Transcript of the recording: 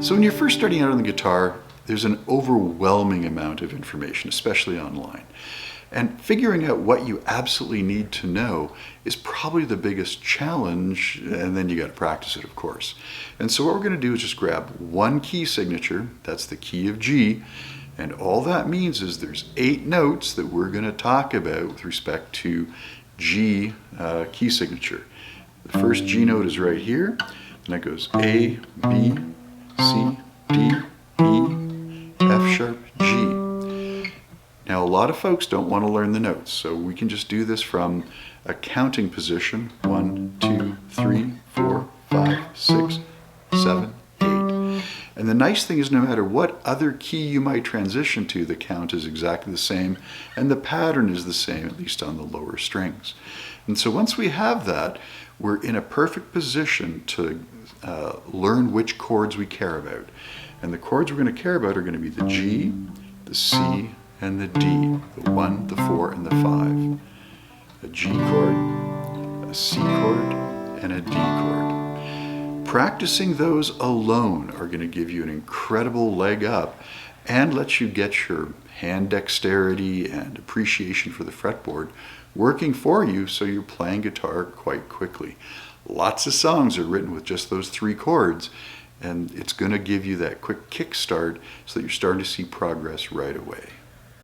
So when you're first starting out on the guitar, there's an overwhelming amount of information, especially online. And figuring out what you absolutely need to know is probably the biggest challenge, and then you got to practice it, of course. And so what we're going to do is just grab one key signature, that's the key of G, and all that means is there's 8 notes that we're going to talk about with respect to G key signature. The first G note is right here, and that goes A, B, C, D, E, F sharp, G. Now a lot of folks don't want to learn the notes, so we can just do this from a counting position. 1, 2, 3, 4, 5, 6, 7, 8. And the nice thing is no matter what other key you might transition to, the count is exactly the same and the pattern is the same, at least on the lower strings. And so once we have that, we're in a perfect position to learn which chords we care about. And the chords we're going to care about are going to be the G, the C, and the D, the 1, the 4, and the 5. A G chord, a C chord, and a D chord. Practicing those alone are going to give you an incredible leg up and let you get your hand dexterity and appreciation for the fretboard working for you so you're playing guitar quite quickly. Lots of songs are written with just those 3 chords, and it's going to give you that quick kickstart so that you're starting to see progress right away.